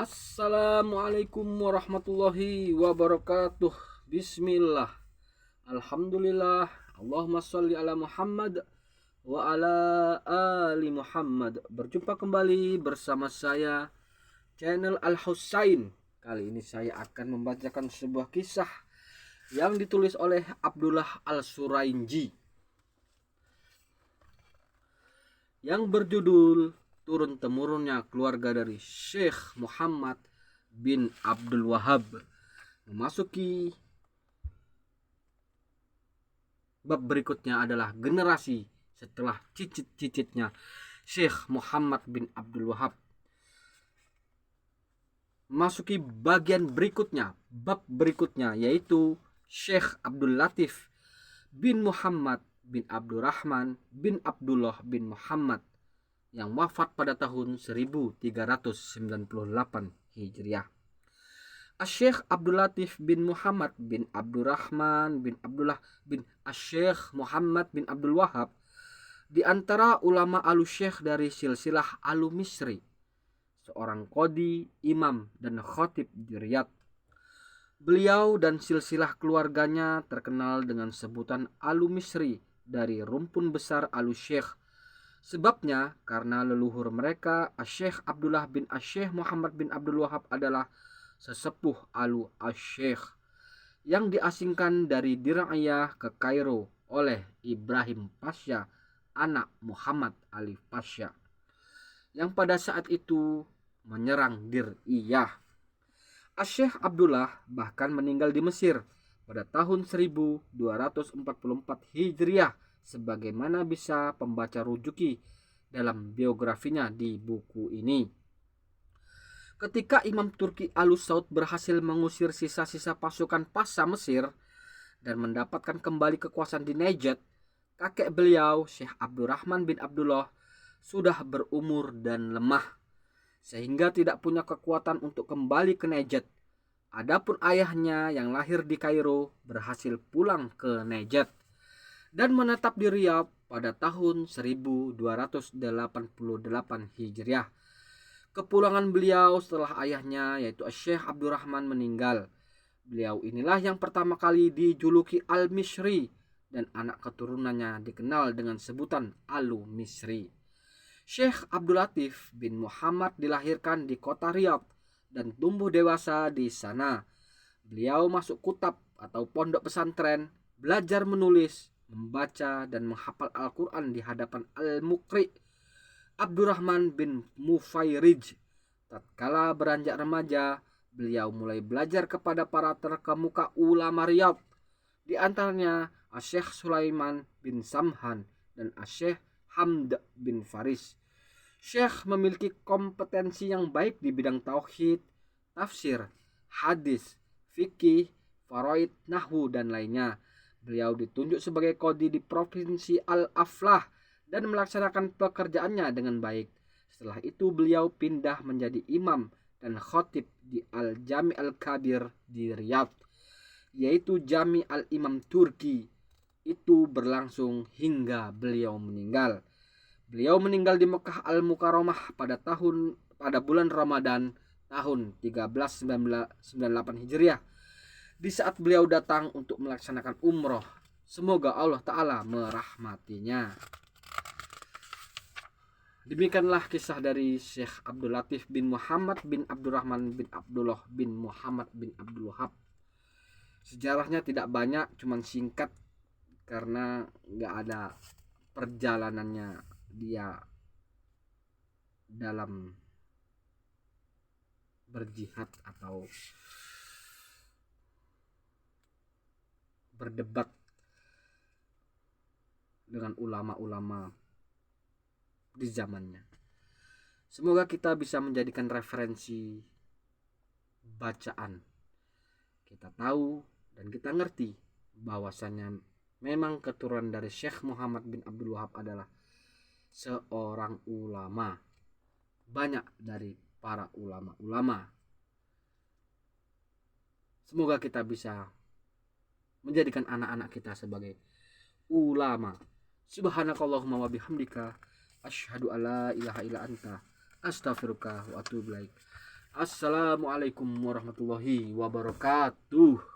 Assalamualaikum warahmatullahi wabarakatuh. Bismillah. Alhamdulillah. Allahumma sholli ala Muhammad wa ala ali Muhammad. Berjumpa kembali bersama saya channel Al Husain. Kali ini saya akan membacakan sebuah kisah yang ditulis oleh Abdullah Al-Surainji yang berjudul Turun-temurunnya keluarga dari Syekh Muhammad bin Abdul Wahab. Memasuki bab berikutnya adalah generasi setelah cicit-cicitnya Syekh Muhammad bin Abdul Wahab. Memasuki bagian berikutnya, bab berikutnya, yaitu Syekh Abdul Latif bin Muhammad bin Abdurrahman bin Abdullah bin Muhammad yang wafat pada tahun 1398 Hijriah. Syekh Abdul Latif bin Muhammad bin Abdurrahman bin Abdullah bin Syekh Muhammad bin Abdul Wahab di antara ulama Al-Syekh dari silsilah Al-Misri, seorang qadi, imam dan khatib di Riyadh. Beliau dan silsilah keluarganya terkenal dengan sebutan Al-Misri dari rumpun besar Al-Syekh. Sebabnya karena leluhur mereka Syekh Abdullah bin Syekh Muhammad bin Abdul Wahab adalah sesepuh Al-Syekh yang diasingkan dari Dir'iyah ke Kairo oleh Ibrahim Pasha, anak Muhammad Ali Pasha, yang pada saat itu menyerang Dir'iyah. Syekh Abdullah bahkan meninggal di Mesir pada tahun 1244 Hijriah, sebagaimana bisa pembaca rujuki dalam biografinya di buku ini. Ketika Imam Turki Al-Saud berhasil mengusir sisa-sisa pasukan Pasha Mesir dan mendapatkan kembali kekuasaan di Najd, kakek beliau Syekh Abdurrahman bin Abdullah sudah berumur dan lemah sehingga tidak punya kekuatan untuk kembali ke Najd. Adapun ayahnya yang lahir di Kairo berhasil pulang ke Najd dan menetap di Riyadh pada tahun 1288 Hijriah. Kepulangan beliau setelah ayahnya yaitu Syekh Abdurrahman meninggal. Beliau inilah yang pertama kali dijuluki Al-Misri dan anak keturunannya dikenal dengan sebutan Al-Misri. Syekh Abdul Latif bin Muhammad dilahirkan di kota Riyadh dan tumbuh dewasa di sana. Beliau masuk kutab atau pondok pesantren, belajar menulis, membaca dan menghafal Al-Quran di hadapan Al-Muqri Abdurrahman bin Mufairij. Tatkala beranjak remaja, beliau mulai belajar kepada para terkemuka ulama Riyadh, di antaranya Syekh Sulaiman bin Samhan dan Syekh Hamd bin Faris. Syekh memiliki kompetensi yang baik di bidang tauhid, tafsir, hadis, fikih, faraid, nahwu dan lainnya. Beliau ditunjuk sebagai qadi di provinsi Al-Aflah dan melaksanakan pekerjaannya dengan baik. Setelah itu beliau pindah menjadi imam dan khatib di Al-Jami Al-Kabir di Riyadh, yaitu Jami Al-Imam Turki. Itu berlangsung hingga beliau meninggal. Beliau meninggal di Mekah Al-Mukarramah pada bulan Ramadan tahun 1398 Hijriah, di saat beliau datang untuk melaksanakan umroh. Semoga Allah Ta'ala merahmatinya. Demikianlah kisah dari Syekh Abdul Latif bin Muhammad bin Abdurrahman bin Abdullah bin Muhammad bin Abdul Wahab. Sejarahnya tidak banyak, cuman singkat karena gak ada perjalanannya dia dalam berjihad atau berdebat dengan ulama-ulama di zamannya. Semoga kita bisa menjadikan referensi bacaan. Kita tahu dan kita ngerti bahwasanya memang keturunan dari Syekh Muhammad bin Abdul Wahab adalah seorang ulama. Banyak dari para ulama-ulama. Semoga kita bisa menjadikan anak-anak kita sebagai ulama. Subhanakallahumma wa bihamdika asyhadu alla ilaha illa anta astaghfiruka wa atubu ilaik. Assalamualaikum warahmatullahi wabarakatuh.